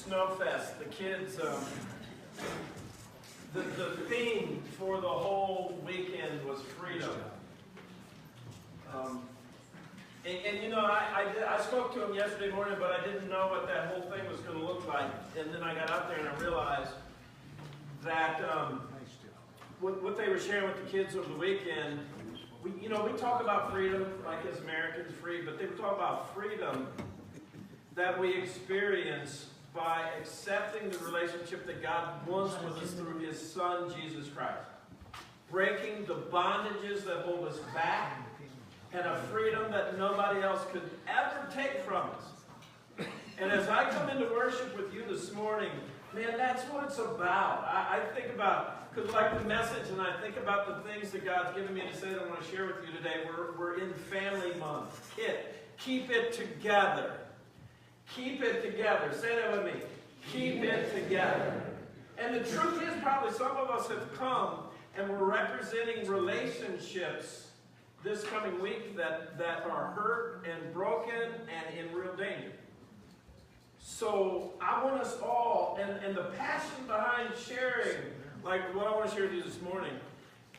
Snowfest. The kids, the theme for the whole weekend was freedom. And you know, I spoke to him yesterday morning, but I didn't know what that whole thing was going to look like. And then I got out there and I realized that what they were sharing with the kids over the weekend, we talk about freedom, like as Americans free, but they were talking about freedom that we experience by accepting the relationship that God wants with us through His Son, Jesus Christ. Breaking the bondages that hold us back, and a freedom that nobody else could ever take from us. And as I come into worship with you this morning, man, that's what it's about. I think about, because like the message, and I think about the things that God's given me to say that I want to share with you today. We're in Family Month. Keep it together. Keep it together. Say that with me. Keep it together. And the truth is, probably some of us have come and we're representing relationships this coming week that are hurt and broken and in real danger. So I want us all, and the passion behind sharing, like what I want to share with you this morning,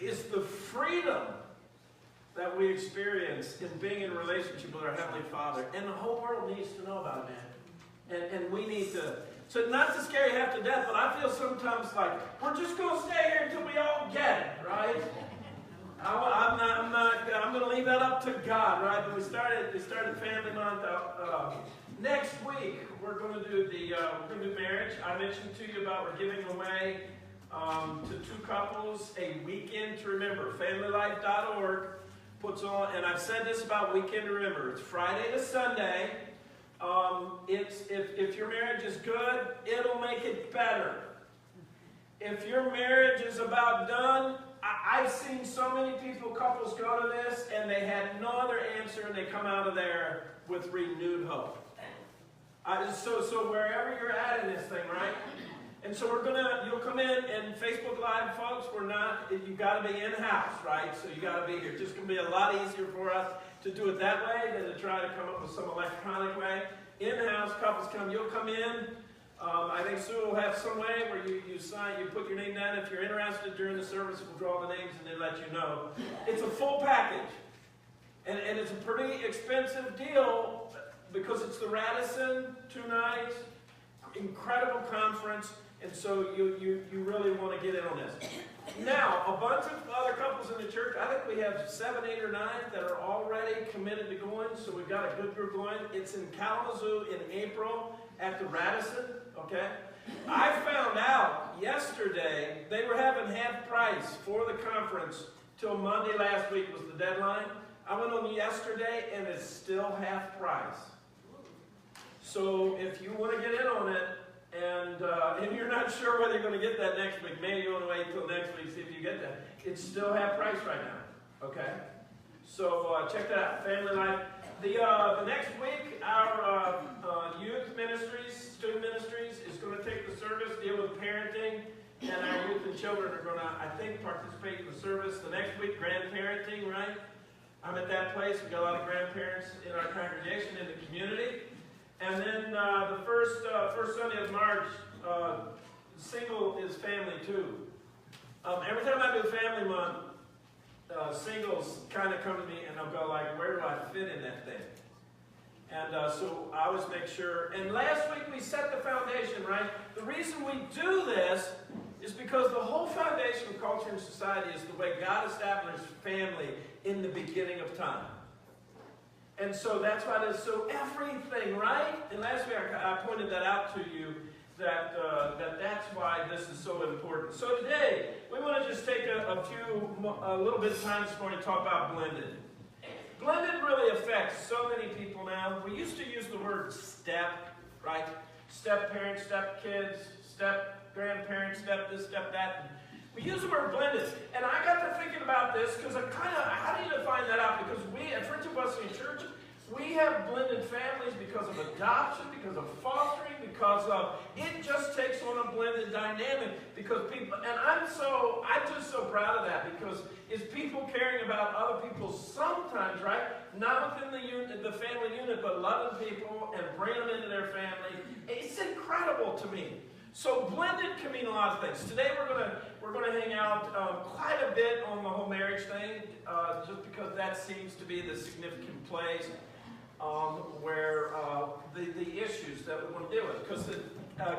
is the freedom that we experience in being in relationship with our Heavenly Father. And the whole world needs to know about it, man. And we need to, so not to scare you half to death, but I feel sometimes like, we're just going to stay here until we all get it, right? I'm going to leave that up to God, right? But we started Family Month. Next week, we're going to do marriage. I mentioned to you about we're giving away to two couples a weekend to remember. FamilyLife.org puts on, and I've said this about weekend to remember. It's Friday to Sunday. If your marriage is good, it'll make it better. If your marriage is about done, I've seen so many couples go to this, and they had no other answer, and they come out of there with renewed hope. So wherever you're at in this thing, right? And so you'll come in, and Facebook Live, folks, you got to be in-house, right? So you got to be here. It's just going to be a lot easier for us to do it that way than to try to come up with some electronic way. In-house couples you'll come in. I think Sue will have some way where you sign, you put your name down. If you're interested during the service, we'll draw the names and then let you know. It's a full package. And it's a pretty expensive deal because it's the Radisson, 2 nights, incredible conference, and so you really want to get in on this. Now, a bunch of other couples in the church, I think we have 7, 8, or 9 that are already committed to going, so we've got a good group going. It's in Kalamazoo in April at the Radisson, okay? I found out yesterday they were having half price for the conference till Monday last week was the deadline. I went on yesterday and it's still half price. So if you want to get in on it and you're not sure whether you're going to get that next week, maybe you want to wait until next week, see if you get that. It's still half price right now, okay? So check that out, Family Life. The next week, our youth ministries, student ministries, is going to take the service, deal with parenting, and our youth and children are going to, I think, participate in the service. The next week, grandparenting, right? I'm at that place. We've got a lot of grandparents in our congregation, in the community. And then the first Sunday of March, single is family too. Every time I do Family Month, singles kind of come to me and they'll go like, where do I fit in that thing? And so I always make sure. And last week we set the foundation, right? The reason we do this is because the whole foundation of culture and society is the way God established family in the beginning of time. And so that's why there's so everything, right? And last week I pointed that out to you, that's why this is so important. So today, we want to just take a little bit of time this morning to talk about blended. Blended really affects so many people now. We used to use the word step, right? Step parents, step kids, step grandparents, step this, step that. We use the word blended. And I got to thinking about this because how do you define that out? Because we at Friendship Wesleyan Church, we have blended families because of adoption, because of fostering, because of, it just takes on a blended dynamic because people, and I'm just so proud of that because it's people caring about other people sometimes, right? Not within the family unit, but loving people and bringing them into their family. It's incredible. incredible to me. So blended can mean a lot of things. Today we're gonna hang out quite a bit on the whole marriage thing, just because that seems to be the significant place where the issues that we want to deal with. Because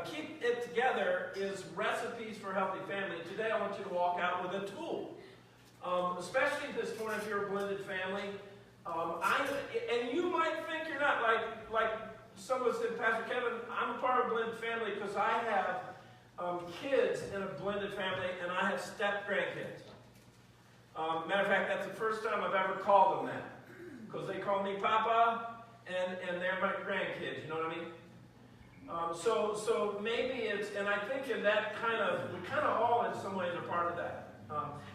keep it together is recipes for a healthy family. Today I want you to walk out with a tool, especially this one if you're a blended family. And you might think you're not like. Someone said, Pastor Kevin, I'm a part of a blended family because I have kids in a blended family and I have step-grandkids. Matter of fact, that's the first time I've ever called them that. Because they call me Papa and they're my grandkids, you know what I mean? So maybe it's, and I think in that we kind of all in some ways are part of that.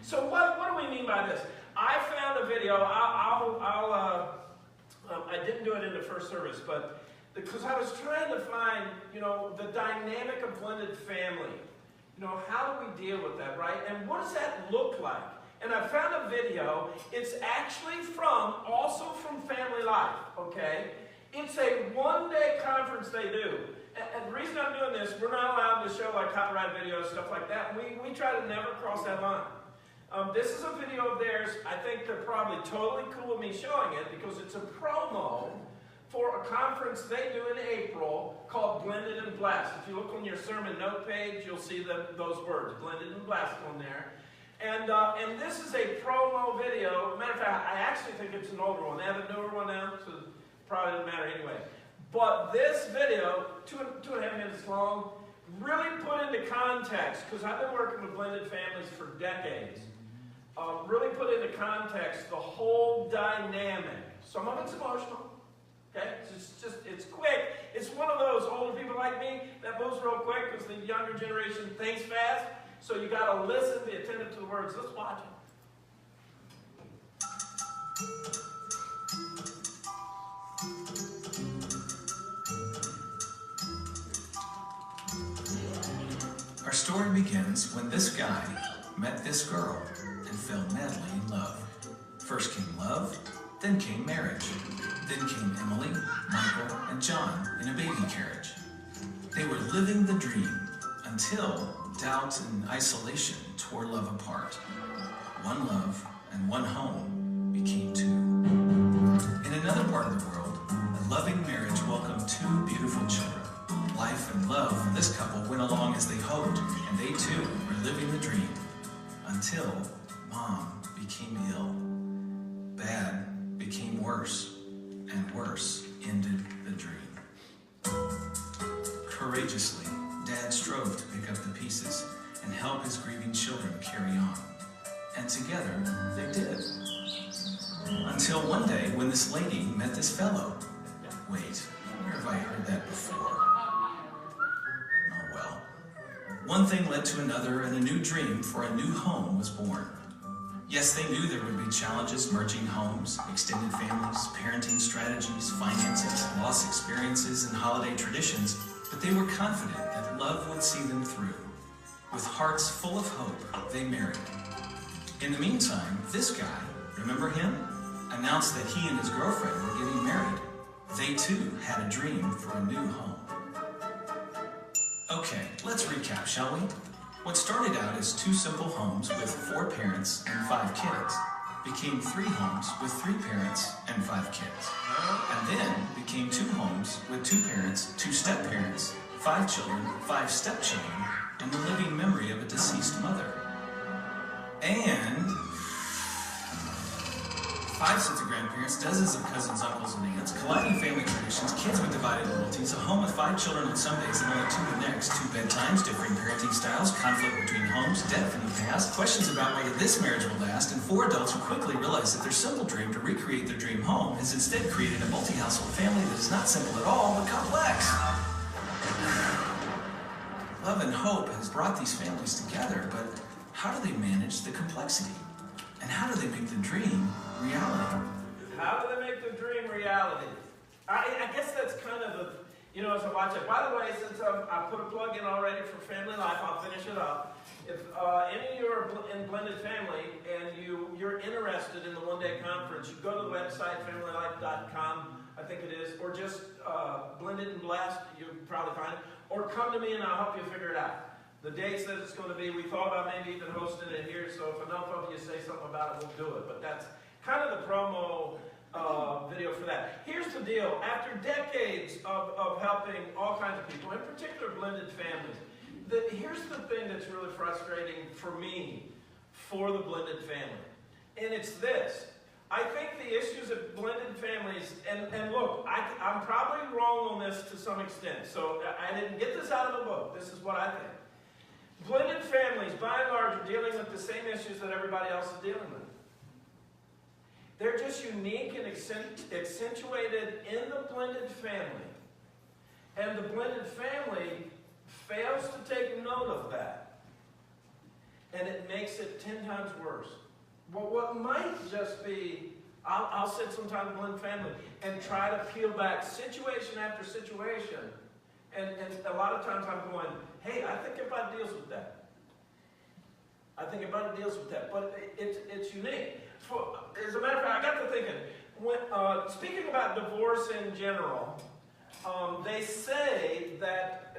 So what do we mean by this? I found a video, I didn't do it in the first service, but because I was trying to find, the dynamic of blended family. How do we deal with that, right? And what does that look like? And I found a video. It's actually also from Family Life, okay? It's a one-day conference they do. And the reason I'm doing this, we're not allowed to show like copyright videos, stuff like that. We try to never cross that line. This is a video of theirs. I think they're probably totally cool with me showing it because it's a promo for a conference they do in April called Blended and Blessed. If you look on your sermon note page, you'll see those words, Blended and Blessed, on there. And this is a promo video. Matter of fact, I actually think it's an older one. They have a newer one now, so it probably doesn't matter anyway. But this video, two and a half minutes long, really put into context, because I've been working with blended families for decades, really put into context the whole dynamic. Some of it's emotional. Okay? It's quick. It's one of those older people like me that moves real quick because the younger generation thinks fast. So you got to listen, be attentive to the words. Let's watch it. Our story begins when this guy met this girl and fell madly in love. First came love, then came marriage. Then came Emily, Michael, and John in a baby carriage. They were living the dream until doubt and isolation tore love apart. One love and one home became two. In another part of the world, a loving marriage welcomed two beautiful children. Life and love for this couple went along as they hoped, and they too were living the dream until Mom became ill. Bad became worse. And worse ended the dream. Courageously, Dad strove to pick up the pieces and help his grieving children carry on. And together, they did. Until one day when this lady met this fellow. Wait, where have I heard that before? Oh well. One thing led to another, and a new dream for a new home was born. Yes, they knew there would be challenges merging homes, extended families, parenting strategies, finances, loss experiences, and holiday traditions, but they were confident that love would see them through. With hearts full of hope, they married. In the meantime, this guy, remember him? Announced that he and his girlfriend were getting married. They too had a dream for a new home. Okay, let's recap, shall we? What started out as 2 simple homes with 4 parents and 5 kids became 3 homes with 3 parents and 5 kids. And then became 2 homes with 2 parents, 2 step-parents, 5 children, 5 stepchildren, and the living memory of a deceased mother. And 5 sets of grandparents, dozens of cousins, uncles, and aunts, colliding family traditions, kids with divided loyalties, a home with 5 children on some days and only 2 the next, 2 bedtimes, differing parenting styles, conflict between homes, death in the past, questions about whether this marriage will last, and 4 adults who quickly realize that their simple dream to recreate their dream home has instead created a multi-household family that is not simple at all, but complex. Love and hope has brought these families together, but how do they manage the complexity? And how do they make the dream reality? How do they make the dream reality? I guess that's kind of the, as I watch it. By the way, since I put a plug in already for Family Life, I'll finish it up. If any of you are in blended family and you're interested in the one-day conference, you go to the website, familylife.com, I think it is, or just blended Blended and Blessed. You'll probably find it. Or come to me and I'll help you figure it out. The dates that it's going to be, we thought about maybe even hosting it here, so if enough of you say something about it, we'll do it. But that's kind of the promo video for that. Here's the deal. After decades of helping all kinds of people, in particular blended families, here's the thing that's really frustrating for me for the blended family. And it's this. I think the issues of blended families, and look, I'm probably wrong on this to some extent, so I didn't get this out of the book. This is what I think. Blended families, by and large, are dealing with the same issues that everybody else is dealing with. They're just unique and accentuated in the blended family. And the blended family fails to take note of that. And it makes it 10 times worse. Well, what might just be, I'll sit sometime in a blended family and try to peel back situation after situation. And a lot of times I'm going, hey, I think everybody deals with that. I think everybody deals with that. But it's unique. As a matter of fact, I got to thinking, when, speaking about divorce in general, they say that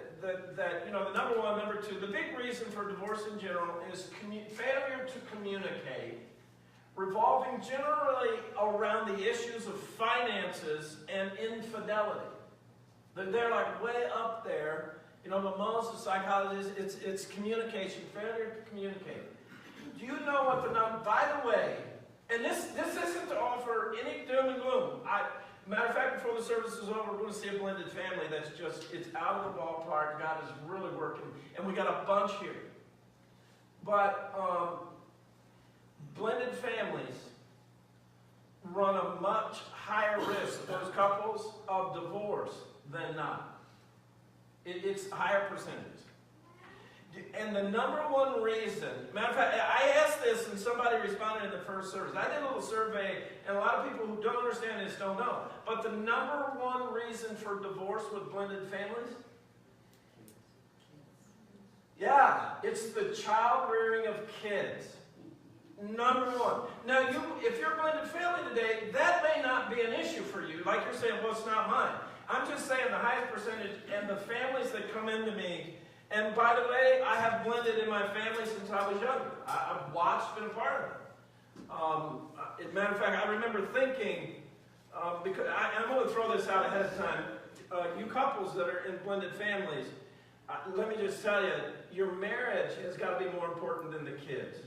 you know, the number one, number two, the big reason for divorce in general is failure to communicate, revolving generally around the issues of finances and infidelity. They're like way up there. You know, but most of psychologists, it's communication, failure to communicate. Do you know what the number, by the way, and this isn't to offer any doom and gloom. Matter of fact, before the service is over, we're going to see a blended family that's just, it's out of the ballpark. God is really working. And we got a bunch here. But blended families run a much higher risk, those couples, of divorce than not. It's higher percentages. And the number one reason, matter of fact, I asked this and somebody responded in the first service. I did a little survey, and a lot of people who don't understand this don't know. But the number one reason for divorce with blended families? Yeah, it's the child rearing of kids. Number one. Now, if you're a blended family today, that may not be an issue for you. Like you're saying, well, it's not mine. I'm just saying the highest percentage, and the families that come into me, and by the way, I have blended in my family since I was younger. I've watched, been a part of it. As a matter of fact, I remember thinking, because I'm going to throw this out ahead of time, you couples that are in blended families, let me just tell you, your marriage has got to be more important than the kids.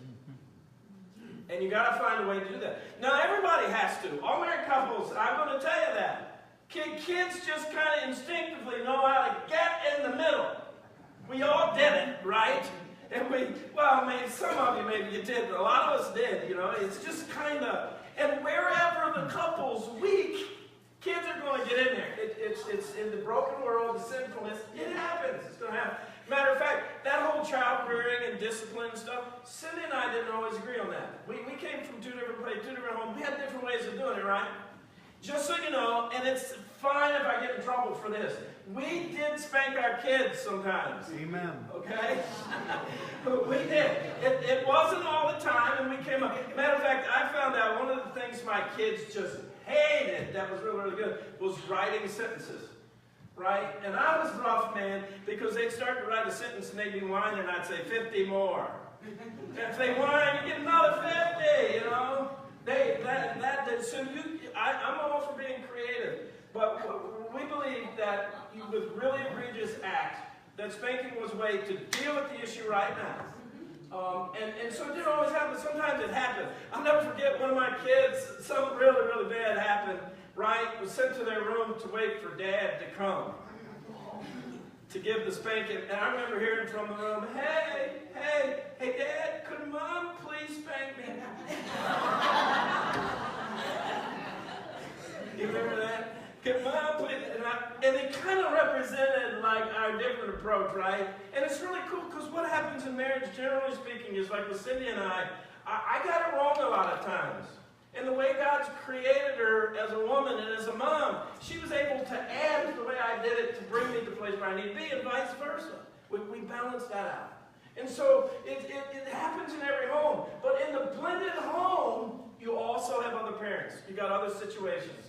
And you got to find a way to do that. Now, everybody has to. All married couples, I'm going to tell you that. Kids just kind of instinctively know how to get in the middle. We all did it, right? And well, maybe some of you, maybe you did, but a lot of us did, you know. It's just kind of, and wherever the couple's weak, kids are going to get in there. It's in the broken world, the sinfulness, it happens. It's going to happen. Matter of fact, that whole child rearing and discipline and stuff, Cindy and I didn't always agree on that. We came from two different places, two different homes. We had different ways of doing it, right? Just so you know, and it's fine if I get in trouble for this. We did spank our kids sometimes. Amen. Okay? We did. It wasn't all the time, and we came up. Matter of fact, I found out one of the things my kids just hated that was really, really good was writing sentences. Right? And I was rough, man, because they'd start to write a sentence and they'd be whining, and I'd say 50 more. If they whine, you get another 50, you know? I'm all for being creative, but we believe that with really egregious acts, that spanking was a way to deal with the issue right now. And so it didn't always happen. Sometimes it happened. I'll never forget one of my kids, something really, really bad happened, right? Was sent to their room to wait for Dad to come to give the spanking. And I remember hearing from the room, hey, Dad, could Mom please spank me? You remember that? Could Mom please? And it kind of represented like our different approach, right? And it's really cool because what happens in marriage, generally speaking, is like with Cindy and I got it wrong a lot of times. And the way God's created her as a woman and as a mom, she was able to add to the way I did it to bring me to the place where I need to be, and vice versa. We balance that out. And so it happens in every home. But in the blended home, you also have other parents. You got other situations.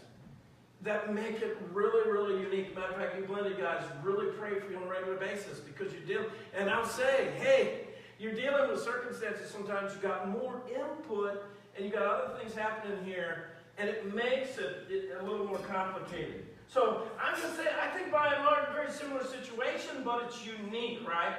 that make it really, really unique. Matter of fact, you blended guys really pray for you on a regular basis because you deal. And I'll say, hey, you're dealing with circumstances. Sometimes you got more input, and you got other things happening here, and it makes it a little more complicated. So I'm going to say, I think by and large, a very similar situation, but it's unique, right?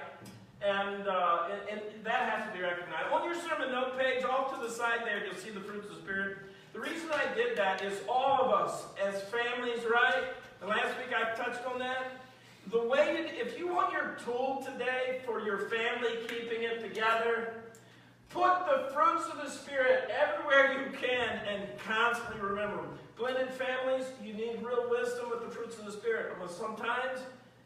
And that has to be recognized. On your sermon note page, off to the side there, you'll see the fruits of the Spirit. The reason I did that is all of us as families, right? And last week I touched on that. The way, if you want your tool today for your family keeping it together, put the fruits of the Spirit everywhere you can and constantly remember them. Blended families, you need real wisdom with the fruits of the Spirit. But sometimes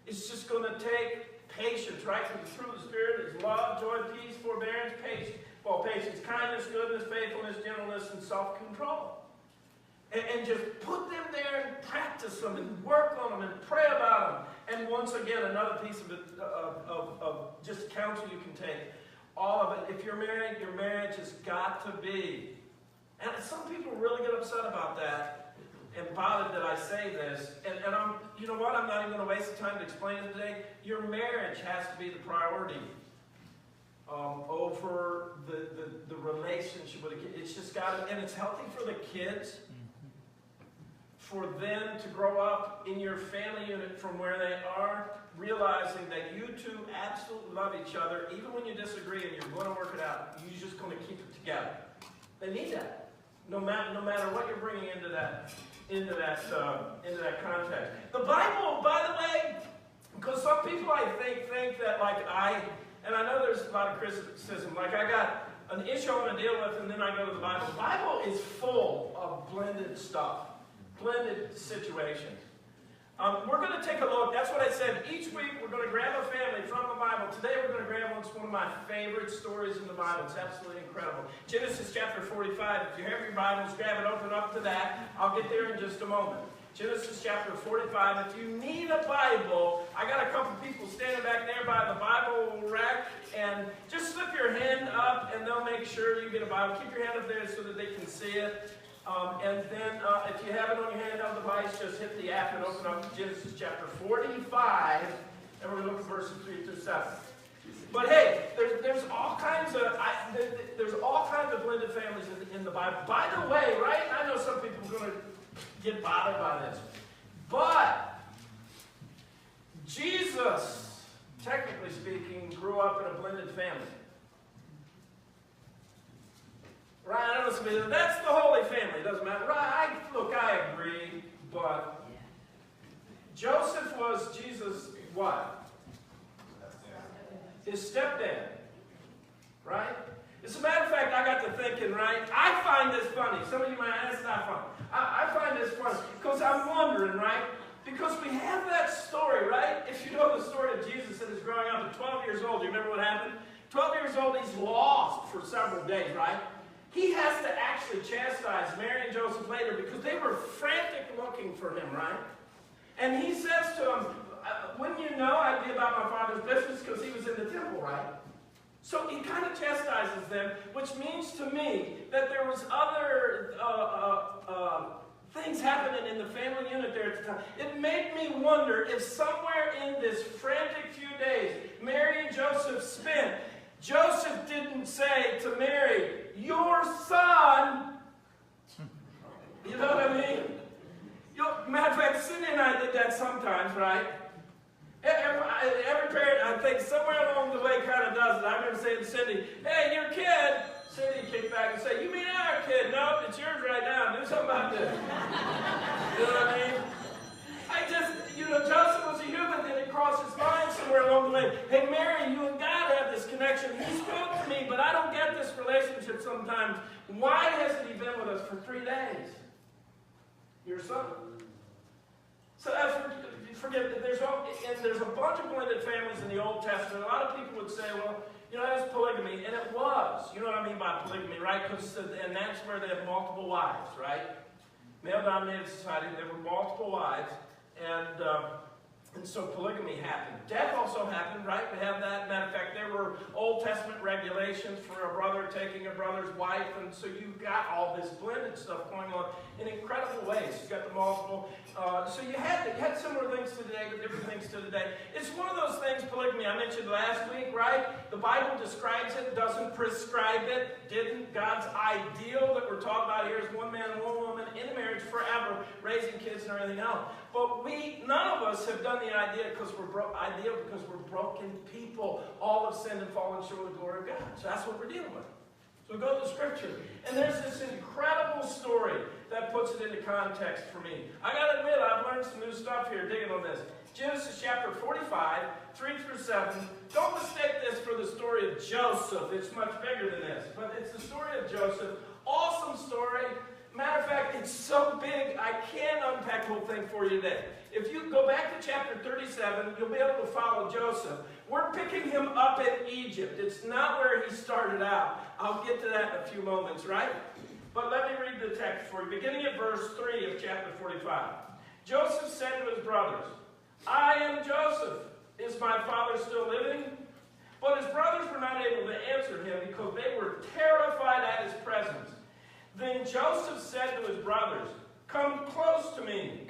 it's just going to take patience, right? So the fruit of the Spirit is love, joy, peace, forbearance, patience. Well, patience, kindness, goodness, faithfulness, gentleness, and self-control. And just put them there and practice them and work on them and pray about them. And once again, another piece of it, of just counsel you can take. All of it. If you're married, your marriage has got to be. And some people really get upset about that and bothered that I say this. And I'm, you know what? I'm not even going to waste the time to explain it today. Your marriage has to be the priority. Over the relationship with the kids. It's just got to, and it's healthy for the kids, for them to grow up in your family unit from where they are, realizing that you two absolutely love each other, even when you disagree and you're going to work it out. You're just going to keep it together. They need that, no matter what you're bringing into that context. The Bible, by the way, because some people I think that and I know there's a lot of criticism. Like I got an issue I want to deal with, and then I go to the Bible. The Bible is full of blended stuff, blended situations. We're going to take a look. That's what I said. Each week we're going to grab a family from the Bible. Today we're going to grab one of my favorite stories in the Bible. It's absolutely incredible. Genesis chapter 45. If you have your Bibles, grab it, open up to that. I'll get there in just a moment. Genesis chapter 45. If you need a Bible, I got a couple people standing back there by the Bible rack, and just slip your hand up and they'll make sure you get a Bible. Keep your hand up there so that they can see it. And then if you have it on your handheld device, just hit the app and open up Genesis chapter 45, and we're going to look at verses 3 through 7. But hey, there's all kinds of blended families in the Bible. By the way, right? I know some people are going to get bothered by this, but Jesus, technically speaking, grew up in a blended family. Right? I don't know somebody, that's the Holy Family. It doesn't matter. Right? Look, I agree, but Joseph was Jesus' what? His stepdad. Right? As a matter of fact, I got to thinking, right? I find this funny. Some of you might ask, it's not funny. I find this funny because I'm wondering, right? Because we have that story, right? If you know the story of Jesus that is growing up at 12 years old, do you remember what happened? 12 years old, he's lost for several days, right? He has to actually chastise Mary and Joseph later because they were frantic looking for him, right? And he says to them, wouldn't you know I'd be about my father's business, because he was in the temple, right? So he kind of chastises them, which means to me that there was other things happening in the family unit there at the time. It made me wonder if somewhere in this frantic few days Mary and Joseph spent, Joseph didn't say to Mary, your son. You know what I mean? Matter of fact, Cindy and I did that sometimes, right? Every parent, I think, somewhere along the way kind of does it. I remember saying to Cindy, hey, your kid. Cindy kicked back and said, you mean our kid? No, it's yours right now. Do something about this. You know what I mean? Joseph was a human, then it crossed his mind somewhere along the way. Hey, Mary, you and God have this connection. He spoke to me, but I don't get this relationship sometimes. Why hasn't he been with us for 3 days? Your son. So forget that there's a bunch of blended families in the Old Testament. A lot of people would say, well, that's polygamy, and it was. You know what I mean by polygamy, right? And that's where they have multiple wives, right? Male-dominated society, there were multiple wives, and And so polygamy happened. Death also happened, right? We have that. Matter of fact, there were Old Testament regulations for a brother taking a brother's wife, and so you got all this blended stuff going on in incredible ways. You got the multiple. So you had similar things to today, but different things to today. It's one of those things, polygamy, I mentioned last week, right? The Bible describes it, doesn't prescribe it. Didn't God's ideal that we're talking about here is one man and one woman in marriage forever, raising kids and everything else. But none of us have done the idea because we're broken people. All have sinned and fallen short of the glory of God. So that's what we're dealing with. So we go to the scripture. And there's this incredible story that puts it into context for me. I got to admit, I've learned some new stuff here digging on this. Genesis chapter 45, 3 through 7. Don't mistake this for the story of Joseph. It's much bigger than this. But it's the story of Joseph. Awesome story. Matter of fact, it's so big, I can't unpack the whole thing for you today. If you go back to chapter 37, you'll be able to follow Joseph. We're picking him up in Egypt. It's not where he started out. I'll get to that in a few moments, right? But let me read the text for you. Beginning at verse 3 of chapter 45. Joseph said to his brothers, I am Joseph. Is my father still living? But his brothers were not able to answer him because they were terrified at his presence. Then Joseph said to his brothers, come close to me.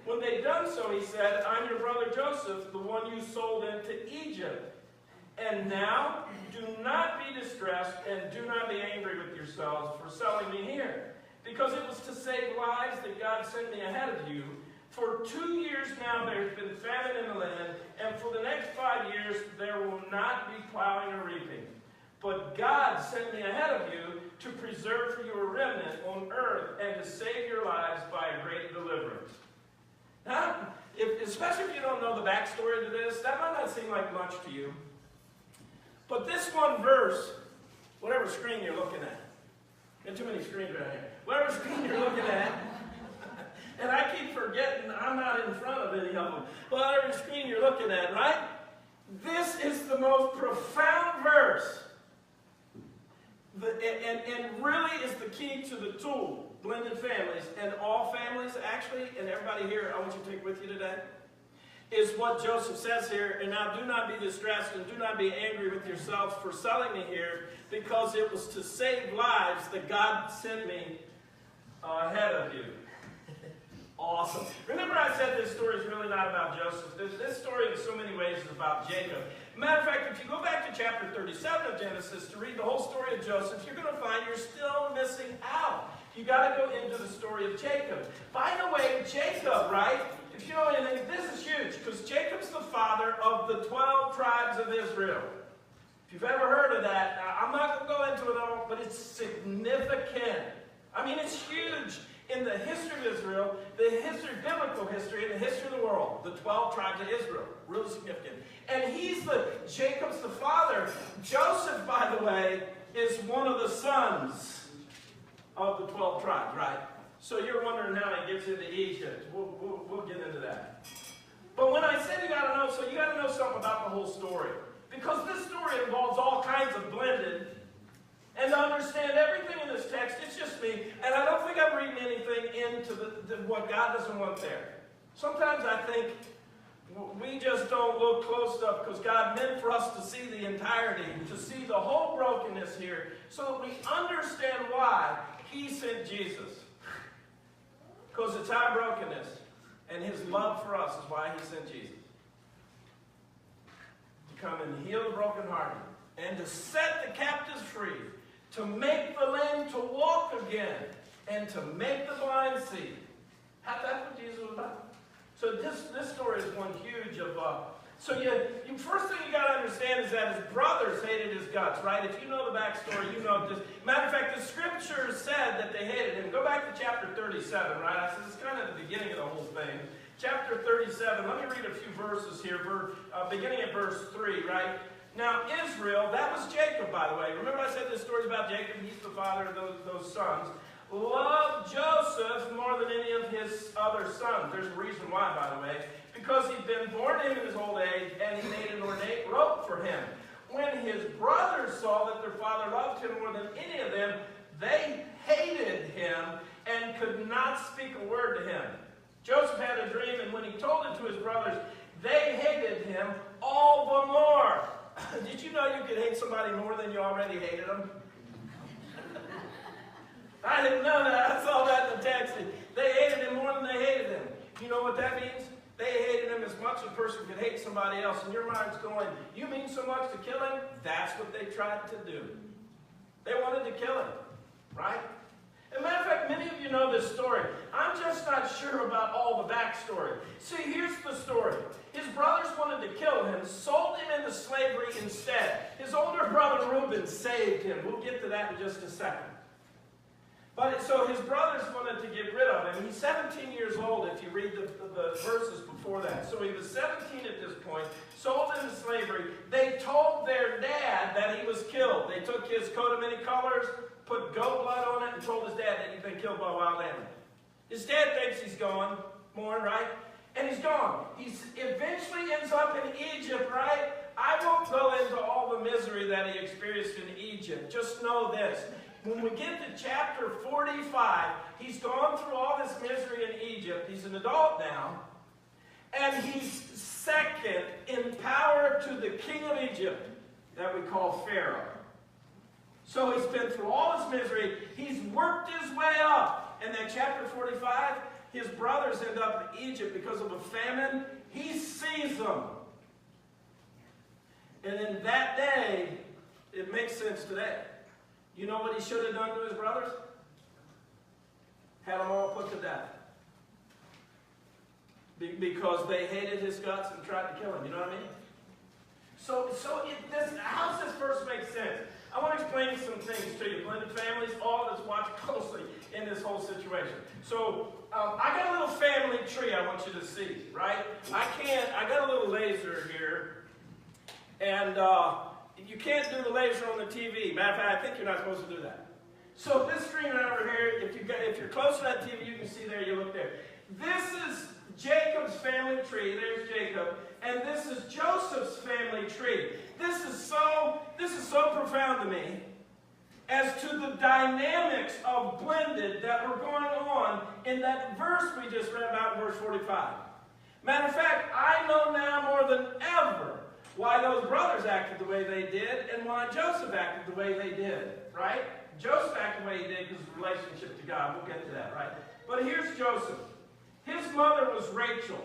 When they'd done so, he said, I'm your brother Joseph, the one you sold into Egypt. And now, do not be distressed and do not be angry with yourselves for selling me here, because it was to save lives that God sent me ahead of you. For 2 years now there has been famine in the land, and for the next 5 years there will not be plowing or reaping. But God sent me ahead of you to preserve for you a remnant on earth and to save your lives by a great deliverance. Now, especially if you don't know the backstory to this, that might not seem like much to you. But this one verse, whatever screen you're looking at, got too many screens right here, whatever screen you're looking at, and I keep forgetting I'm not in front of any of them, whatever screen you're looking at, right? This is the most profound verse. And really is the key to the tool, blended families, and all families actually, and everybody here, I want you to take with you today, is what Joseph says here, and now do not be distressed and do not be angry with yourselves for selling me here, because it was to save lives that God sent me ahead of you. Awesome. Remember I said this story is really not about Joseph. This story in so many ways is about Jacob. Matter of fact, if you go back to chapter 37 of Genesis to read the whole story of Joseph, you're going to find you're still missing out. You got to go into the story of Jacob. By the way, Jacob, right? If you know anything, this is huge, because Jacob's the father of the 12 tribes of Israel. If you've ever heard of that, I'm not going to go into it all, but it's significant. I mean, it's huge. In the history of Israel, the history, biblical history, and the history of the world, the 12 tribes of Israel, really significant. And Jacob's the father. Joseph, by the way, is one of the sons of the 12 tribes, right? So you're wondering how he gets into Egypt. We'll get into that. But when I said you got to know, so you got to know something about the whole story. Because this story involves all kinds of blended. And to understand everything in this text, it's just me, and I don't think I'm reading anything into what God doesn't want there. Sometimes I think we just don't look close enough because God meant for us to see the entirety, to see the whole brokenness here, so that we understand why He sent Jesus. Because it's our brokenness, and His love for us is why He sent Jesus. To come and heal the brokenhearted, and to set the captives free, to make the lame to walk again, and to make the blind see. That's what Jesus was about. So this story is one huge of... So first thing you got to understand is that his brothers hated his guts, right? If you know the backstory, you know this. Matter of fact, the scripture said that they hated him. Go back to chapter 37, right? I said it's kind of the beginning of the whole thing. Chapter 37, let me read a few verses here, beginning at verse 3, right? Now, Israel, that was Jacob, by the way. Remember I said this story's about Jacob? He's the father of those sons. Loved Joseph more than any of his other sons. There's a reason why, by the way. Because he'd been born to him in his old age, and he made an ornate robe for him. When his brothers saw that their father loved him more than any of them, they hated him and could not speak a word to him. Joseph had a dream, and when he told it to his brothers, they him all the more. Did you know you could hate somebody more than you already hated them? I didn't know that. I saw that in the text. They hated him more than they hated him. You know what that means? They hated him as much as a person could hate somebody else. And your mind's going, you mean so much to kill him? That's what they tried to do. They wanted to kill him, right? As a matter of fact, many of you know this story. I'm just not sure about all the backstory. See, here's the story. His brothers wanted to kill him, sold him into slavery instead. His older brother Reuben saved him. We'll get to that in just a second. But so his brothers wanted to get rid of him. He's 17 years old if you read the verses before that. So he was 17 at this point, sold into slavery. They told their dad that he was killed. They took his coat of many colors, put goat blood on it, and told his dad that he'd been killed by a wild animal. His dad thinks he's gone, Mourn, right? And he's gone. He eventually ends up in Egypt, right? I won't go into all the misery that he experienced in Egypt. Just know this. When we get to chapter 45, he's gone through all this misery in Egypt. He's an adult now. And he's second in power to the king of Egypt that we call Pharaoh. So he's been through all this misery. He's worked his way up. And then chapter 45, his brothers end up in Egypt because of a famine. He sees them. And in that day, it makes sense today. You know what he should have done to his brothers? Had them all put to death. Because they hated his guts and tried to kill him. You know what I mean? How does this verse make sense? I want to explain some things to you. Blended families, all of us watch closely in this whole situation. So, I got a little family tree I want you to see, right? I got a little laser here. And, you can't do the laser on the TV. Matter of fact, I think you're not supposed to do that. So this screen right over here, if you're close to that TV, you can see there, you look there. This is Jacob's family tree. There's Jacob. And this is Joseph's family tree. This is so profound to me as to the dynamics of blended that were going on in that verse we just read about in verse 45. Matter of fact, I know now more than ever why those brothers acted the way they did and why Joseph acted the way they did, right? Joseph acted the way he did because of his relationship to God. We'll get to that, right? But here's Joseph. His mother was Rachel.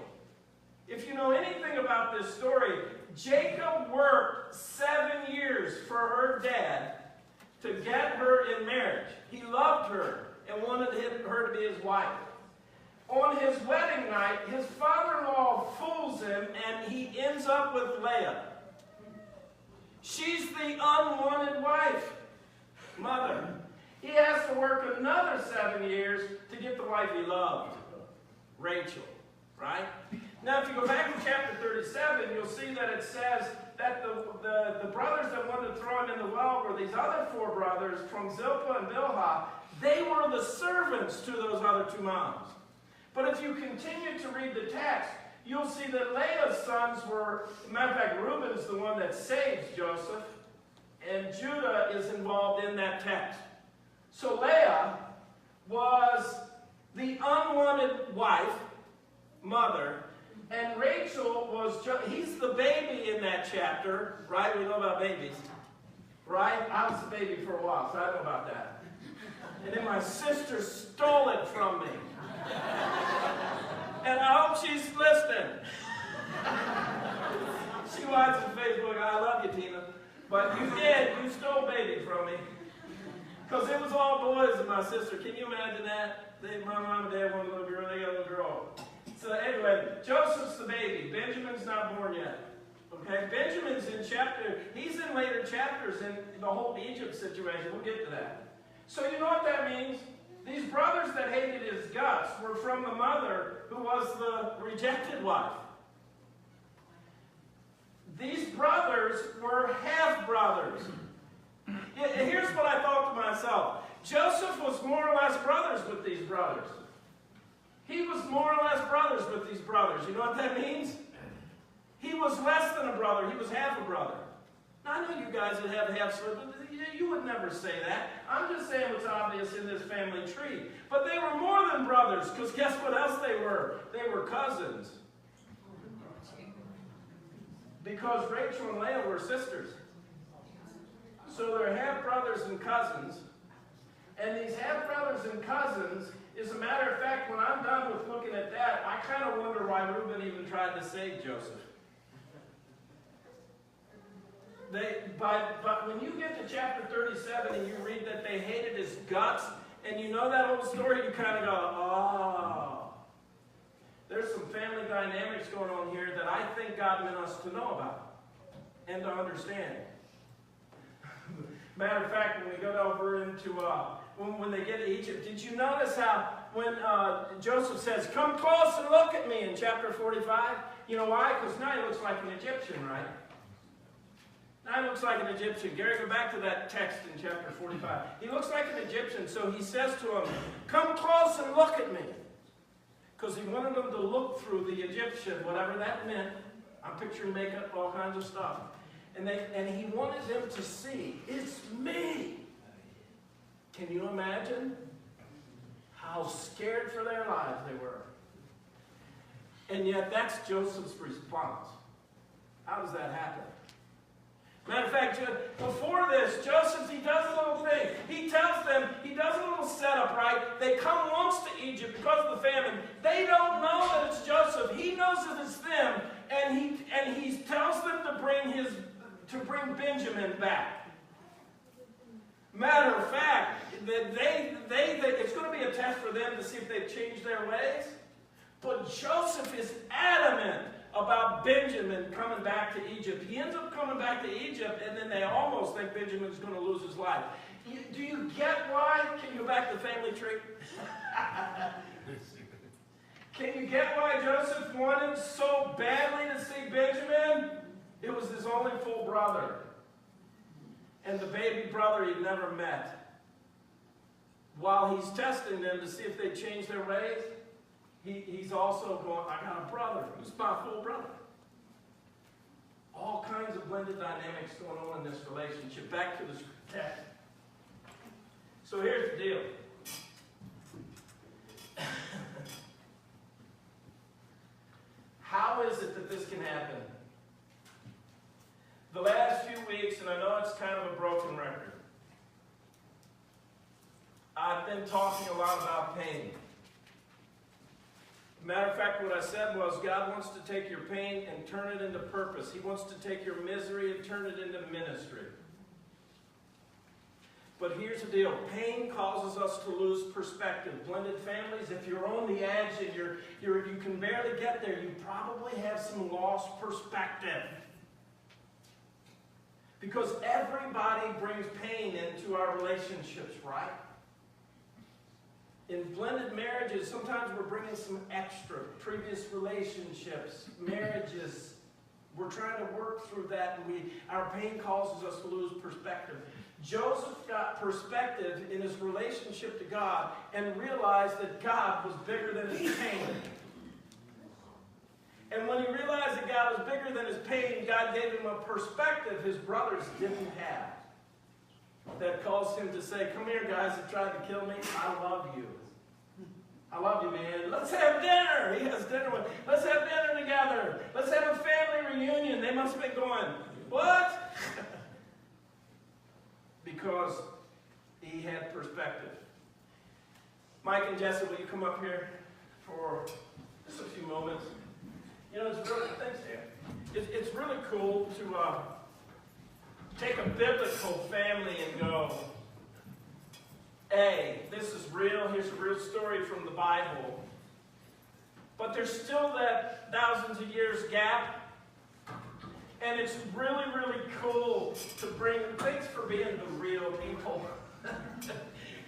If you know anything about this story, Jacob worked 7 years for her dad to get her in marriage. He loved her and wanted her to be his wife. On his wedding night, his father-in-law fools him, and he ends up with Leah. She's the unwanted wife, mother. He has to work another 7 years to get the wife he loved, Rachel, right? Now, if you go back to chapter 37, you'll see that it says that the brothers that wanted to throw him in the well were these other 4 brothers from Zilpah and Bilhah. They were the servants to those other 2 moms. But if you continue to read the text, you'll see that Leah's sons were, matter of fact, Reuben's the one that saves Joseph, and Judah is involved in that text. So Leah was the unwanted wife, mother, and Rachel was, he's the baby in that chapter, right? We know about babies, right? I was a baby for a while, so I know about that. And then my sister stole it from me. And I hope she's listening. She watches Facebook. I love you, Tina. But you did. You stole baby from me. Because it was all boys and my sister. Can you imagine that? My mom and dad want a little girl. They got a little girl. So anyway, Joseph's the baby. Benjamin's not born yet. Okay? Benjamin's he's in later chapters in the whole Egypt situation. We'll get to that. So you know what that means? These brothers that hated his guts were from the mother who was the rejected wife. These brothers were half-brothers. Here's what I thought to myself. Joseph was more or less brothers with these brothers. He was more or less brothers with these brothers. You know what that means? He was less than a brother. He was half a brother. Now, I know you guys that have half-siblings. You would never say that. I'm just saying what's obvious in this family tree. But they were more than brothers, because guess what else they were? They were cousins. because Rachel and Leah were sisters. So they're half-brothers and cousins. And these half-brothers and cousins, as a matter of fact, when I'm done with looking at that, I kind of wonder why Reuben even tried to save Joseph. But when you get to chapter 37 and you read that they hated his guts, and you know that old story, you kind of go, oh. There's some family dynamics going on here that I think God meant us to know about and to understand. Matter of fact, when we go over into, when they get to Egypt, did you notice how when Joseph says, come close and look at me in chapter 45? You know why? Because now he looks like an Egyptian, right? Now he looks like an Egyptian. Gary, go back to that text in chapter 45. He looks like an Egyptian, so he says to him, come close and look at me. Because he wanted them to look through the Egyptian, whatever that meant. I'm picturing makeup, all kinds of stuff. And he wanted them to see, it's me. Can you imagine how scared for their lives they were? And yet that's Joseph's response. How does that happen? Matter of fact, before this, Joseph, he does a little thing. He tells them, he does a little setup, right? They come once to Egypt because of the famine. They don't know that it's Joseph. He knows that it's them, and he tells them to bring Benjamin back. Matter of fact, that it's going to be a test for them to see if they've changed their ways. But Joseph is adamant about Benjamin coming back to Egypt. He ends up coming back to Egypt, and then they almost think Benjamin's going to lose his life. Do you get why? Can you go back to the family tree? Can you get why Joseph wanted so badly to see Benjamin? It was his only full brother. And the baby brother he'd never met. While he's testing them to see if they change their ways, he's also going, I got a brother who's my full brother. All kinds of blended dynamics going on in this relationship. Back to the text. So here's the deal. How is it that this can happen? The last few weeks, and I know it's kind of a broken record, I've been talking a lot about pain. Matter of fact, what I said was God wants to take your pain and turn it into purpose. He wants to take your misery and turn it into ministry. But here's the deal. Pain causes us to lose perspective. Blended families, if you're on the edge and you can barely get there, you probably have some lost perspective. Because everybody brings pain into our relationships, right? In blended marriages, sometimes we're bringing some extra. Previous relationships, marriages, we're trying to work through that, and our pain causes us to lose perspective. Joseph got perspective in his relationship to God and realized that God was bigger than his pain. And when he realized that God was bigger than his pain, God gave him a perspective his brothers didn't have. That caused him to say, come here, guys that tried to kill me, I love you. I love you, man. Let's have dinner. He has dinner with. Let's have dinner together. Let's have a family reunion. They must have been going, what? Because he had perspective. Mike and Jesse, will you come up here for just a few moments? You know, it's really, thanks, Dan. It's really cool to take a biblical family and go, hey, this is real. Here's a real story from the Bible. But there's still that thousands of years gap. And it's really, really cool to bring, thanks for being the real people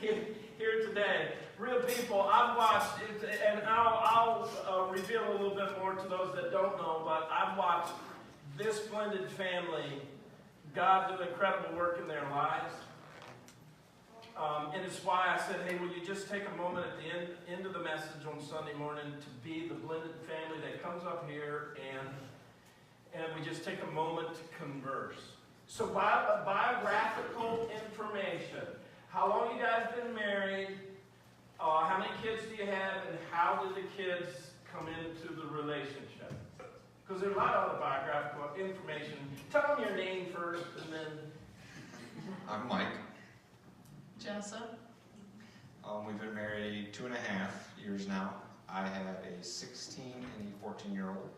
here today. Real people, I've watched, and I'll reveal a little bit more to those that don't know, but I've watched this blended family, God do incredible work in their lives. And it's why I said, hey, will you just take a moment at the end of the message on Sunday morning to be the blended family that comes up here and we just take a moment to converse. So biographical information. How long you guys been married? How many kids do you have? And how did the kids come into the relationship? Because there's a lot of other biographical information. Tell them your name first, and then... I'm Mike. Jessa. We've been married 2.5 years now. I have a 16 and a 14-year-old.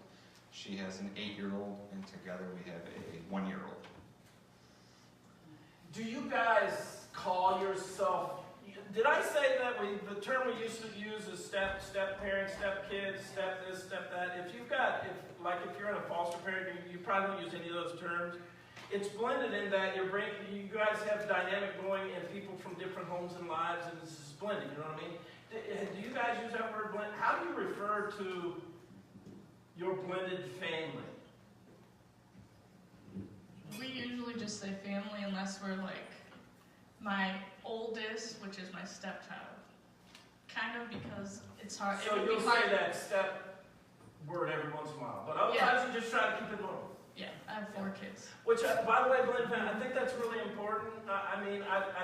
She has an 8-year-old, and together we have a 1-year-old. Do you guys call yourself... Did I say that the term we used to use is step parents, step kids, step this, step that? If you're in a foster parent, you probably don't use any of those terms. It's blended in that you guys have dynamic going and people from different homes and lives, and this is blended, you know what I mean? Do you guys use that word blend? How do you refer to your blended family? We usually just say family unless we're like my oldest, which is my stepchild. Kind of because it's hard. So you'll say that step word every once in a while, but other times you just try to keep it normal. Yeah, I have 4 kids. Which, by the way, blended family, I think that's really important. I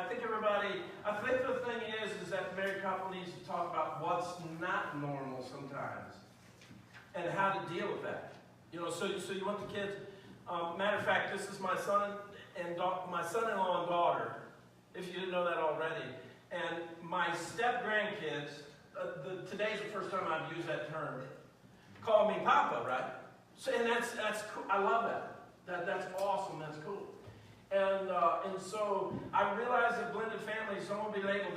think the thing is that the married couple needs to talk about what's not normal sometimes and how to deal with that. You know, so you want the kids. Matter of fact, this is my son and my son-in-law and daughter, if you didn't know that already. And my step-grandkids, today's the first time I've used that term, call me Papa, right? So, and that's cool. I love that. That's awesome. That's cool. And so I realize that blended families don't want to be labeled.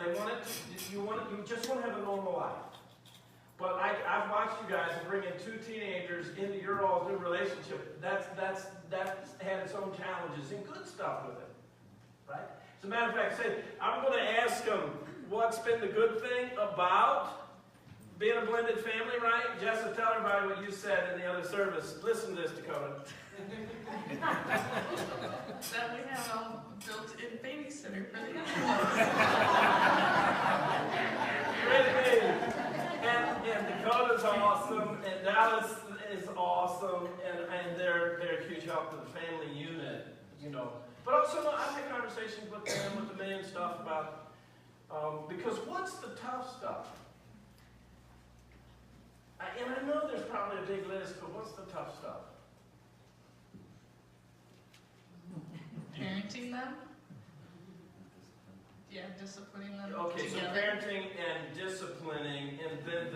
You just want to have a normal life. But I've watched you guys bring in 2 teenagers into your all's new relationship. That's had its own challenges and good stuff with it, right? As a matter of fact, I'm going to ask them what's been the good thing about being a blended family, right? Jessa, tell everybody what you said in the other service. Listen to this, Dakota. That we have a built-in babysitter for the and Dakota's awesome, and Dallas is awesome, and they're a huge help to the family unit, you know. But also, I've had conversations with them, with the men, stuff about, because what's the tough stuff? And I know there's probably a big list, but what's the tough stuff? Parenting them. Yeah, disciplining them. Okay, together. so parenting and disciplining, and then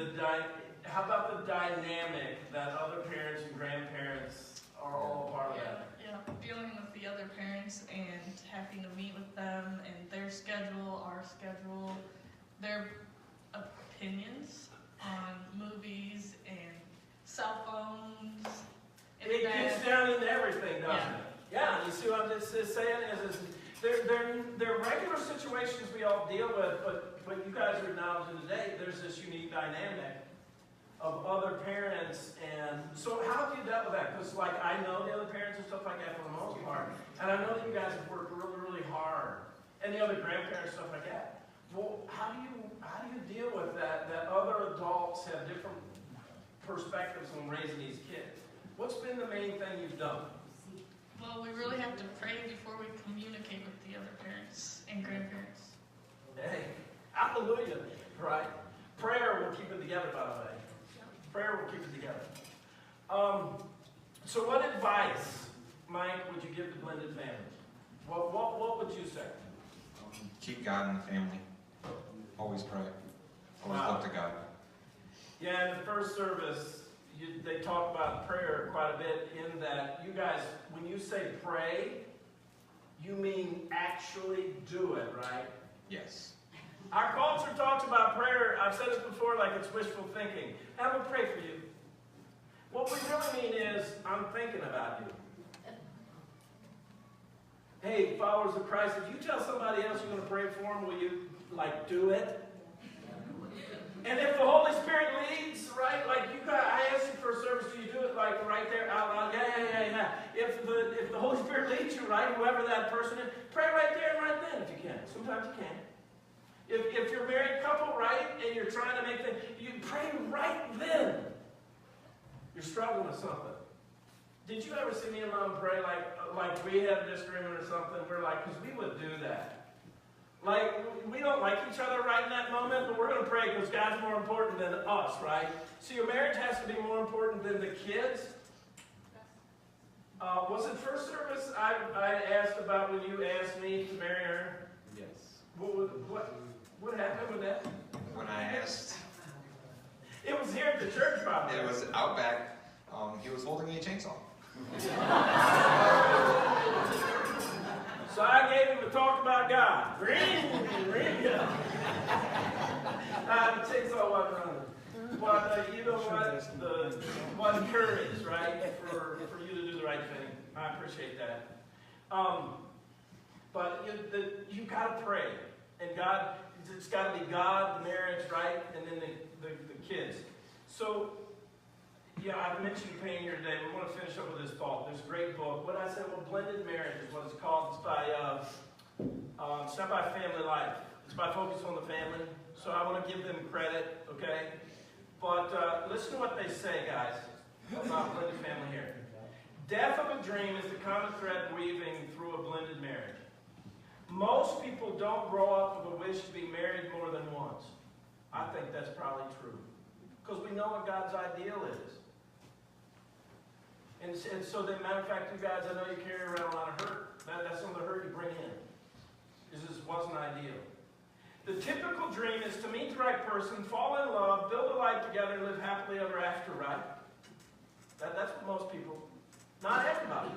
how about the dynamic that other parents and grandparents are all part of that? Yeah, dealing with the other parents and having to meet with them and their schedule, our schedule, their opinions on movies and cell phones. It gets down into everything, doesn't it? Yeah, you see what I'm just saying? They're regular situations we all deal with, but you guys are acknowledging today there's this unique dynamic of other parents. And so how have you dealt with that? Because I know the other parents and stuff like that for the most part, and I know that you guys have worked really, really hard, and the other grandparents, stuff like that. Well, how do you deal with that other adults have different perspectives on raising these kids? What's been the main thing you've done? Well, we really have to pray before we communicate with the other parents and grandparents. Hey, hallelujah, right? Prayer will keep it together, by the way. Prayer will keep it together. So what advice, Mike, would you give to blended families? What would you say? Keep God in the family. Always pray. Always look to God. Yeah, in the first service, they talk about prayer quite a bit in that you guys, when you say pray, you mean actually do it, right? Yes. Our culture talks about prayer, I've said this before, like it's wishful thinking. I'm going to pray for you. What we really mean is, I'm thinking about you. Hey, followers of Christ, if you tell somebody else you're going to pray for them, will you, do it? And if the Holy Spirit leads, right, I asked you for a service, do you do it right there out loud? Yeah. If the Holy Spirit leads you, right, whoever that person is, pray right there and right then if you can. Sometimes you can. If you're a married couple, right, and you're trying to make things, you pray right then. You're struggling with something. Did you ever see me and Mom pray like we had a disagreement or something? We're because we would do that. We don't like each other right in that moment, but we're going to pray because God's more important than us, right? So your marriage has to be more important than the kids. Was it first service I asked about when you asked me to marry her? Yes. What happened with that? When I asked, It was here at the church, probably. it was out back. He was holding a chainsaw. So I gave him a talk about God. Ring. The chainsaw wasn't running. But you know what? The courage, right, for you to do the right thing. I appreciate that. But you got to pray. And God, it's got to be God, the marriage, right, and then the kids. So, yeah, I've mentioned pain here today. We want to finish up with this thought. There's a great book. What I said, well, Blended Marriage is what it's called. It's by, it's not by Family Life. It's by Focus on the Family. So I want to give them credit, okay? But listen to what they say, guys, about blended family here. Death of a dream is the common thread weaving through a blended marriage. Most people don't grow up with a wish to be married more than once. I think that's probably true. Because we know what God's ideal is. And so, matter of fact, you guys, I know you carry around a lot of hurt. That's some of the hurt you bring in. Because this wasn't ideal. The typical dream is to meet the right person, fall in love, build a life together, and live happily ever after, right? That's what most people, not everybody,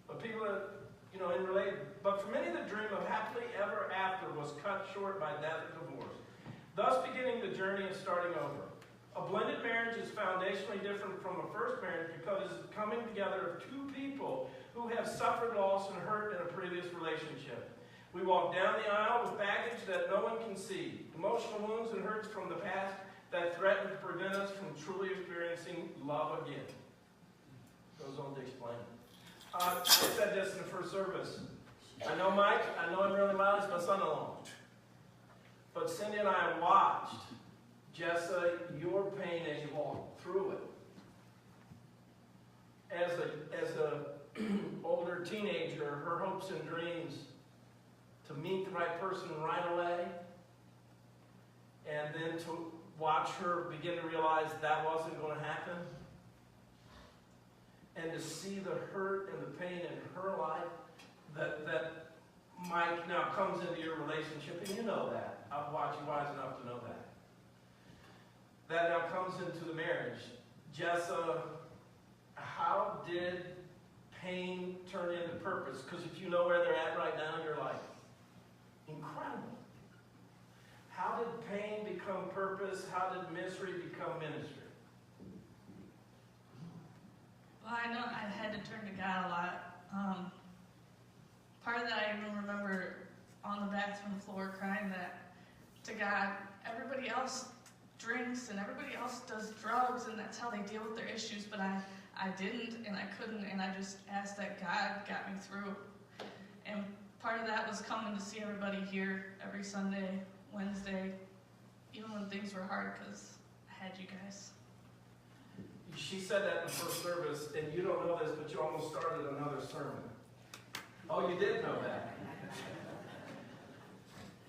but people that, in related. But for many, the dream of happily ever after was cut short by death or divorce, thus beginning the journey of starting over. A blended marriage is foundationally different from a first marriage because it is the coming together of two people who have suffered loss and hurt in a previous relationship. We walk down the aisle with baggage that no one can see, emotional wounds and hurts from the past that threaten to prevent us from truly experiencing love again. Goes on to explain. I said this in the first service. I know Mike, I know him really well, he's my son-in-law. But Cindy and I watched, Jessa, your pain as you walked through it. As a older teenager, her hopes and dreams to meet the right person right away, and then to watch her begin to realize that wasn't going to happen, and to see the hurt and the pain in her life that Mike now comes into your relationship, and you know that. I've watched you wise enough to know that. That now comes into the marriage. Jessa, how did pain turn into purpose? Because if you know where they're at right now in your life, incredible. How did pain become purpose? How did misery become ministry? Well, I know I had to turn to God a lot. Part of that I even remember on the bathroom floor crying that to God, everybody else drinks and everybody else does drugs and that's how they deal with their issues, but I didn't and I couldn't, and I just asked that God got me through. And part of that was coming to see everybody here every Sunday, Wednesday, even when things were hard, because I had you guys. She said that in the first service, and you don't know this, but you almost started another sermon. Oh, you did know that.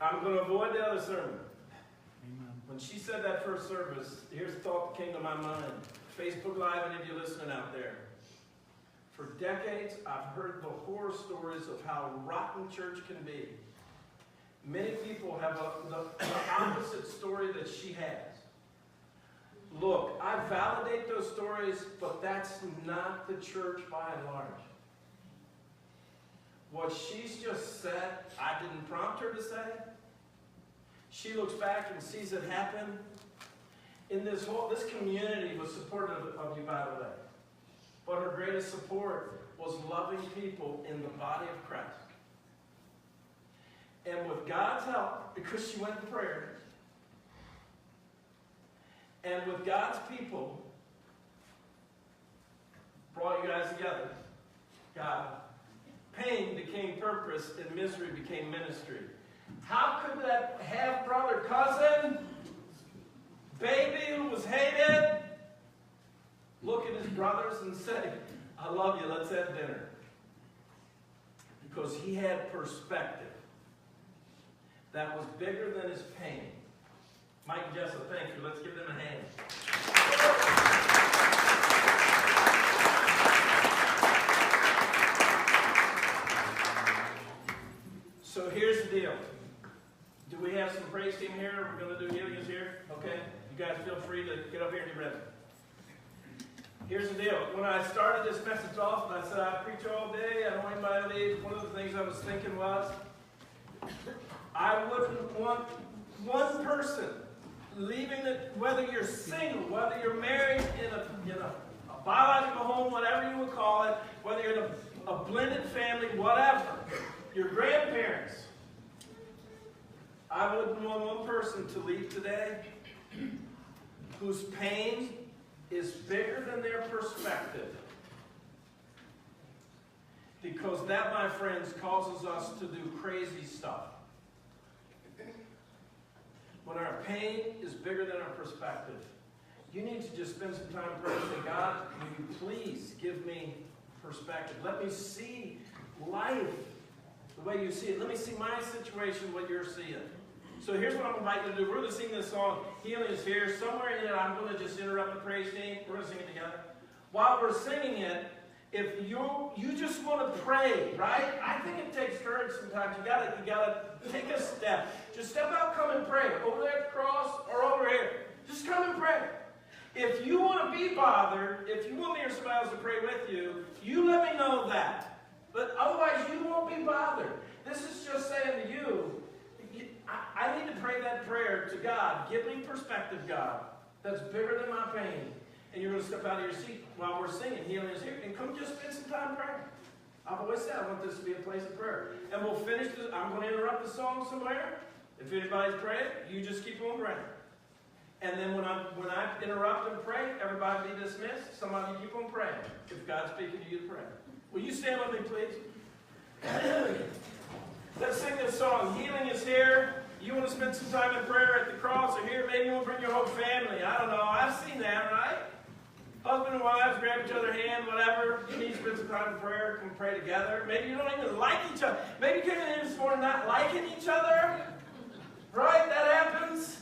I'm going to avoid the other sermon. When she said that first service, here's a thought that came to my mind. Facebook Live, any of you listening out there. For decades, I've heard the horror stories of how rotten church can be. Many people have the opposite story that she has. Look, I validate those stories, but that's not the church by and large. What she's just said, I didn't prompt her to say. She looks back and sees it happen. In this community was supportive of you, by the way. But her greatest support was loving people in the body of Christ. And with God's help, because she went in prayer, and with God's people, brought you guys together. God, pain became purpose and misery became ministry. How could that half-brother cousin, baby who was hated, look at his brothers and say, I love you, let's have dinner? Because he had perspective that was bigger than his pain. Mike and Jessa, thank you. Let's give them a hand. Here's the deal. When I started this message off, and I said I preach all day, I don't want anybody to leave, one of the things I was thinking was, I wouldn't want one person leaving it, whether you're single, whether you're married in a biological home, whatever you would call it, whether you're in a blended family, whatever, your grandparents. I wouldn't want one person to leave today whose pain is bigger than their perspective. Because that, my friends, causes us to do crazy stuff. When our pain is bigger than our perspective, you need to just spend some time praying and say, God, will you please give me perspective? Let me see life the way you see it. Let me see my situation, what you're seeing. So here's what I'm inviting you to do. We're going to sing this song, Healing is Here. Somewhere in it, I'm going to just interrupt the praise team. We're going to sing it together. While we're singing it, if you just want to pray, right? I think it takes courage sometimes. You gotta take a step. Just step out, come and pray. Over there at the cross or over here. Just come and pray. If you want to be bothered, if you want me or somebody else to pray with you, you let me know that. But otherwise, you won't be bothered. This is just saying to you, I need to pray that prayer to God. Give me perspective, God, that's bigger than my pain. And you're going to step out of your seat while we're singing, Healing is Here, and come just spend some time praying. I've always said I want this to be a place of prayer. And we'll finish this. I'm going to interrupt the song somewhere. If anybody's praying, you just keep on praying. And then when I interrupt and pray, everybody be dismissed. Some of you keep on praying if God's speaking to you to pray. Will you stand with me, please? Let's sing this song, Healing is Here. You want to spend some time in prayer at the cross or here? Maybe you want to bring your whole family. I don't know. I've seen that, right? Husband and wives grab each other's hand, whatever. You need to spend some time in prayer. Come pray together. Maybe you don't even like each other. Maybe you came in here this morning not liking each other. Right? That happens.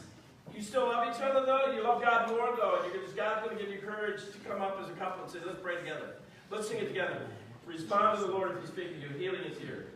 You still love each other, though. You love God more, though. God's going to give you courage to come up as a couple and say, let's pray together. Let's sing it together. Respond to the Lord if He's speaking to you. Healing is here.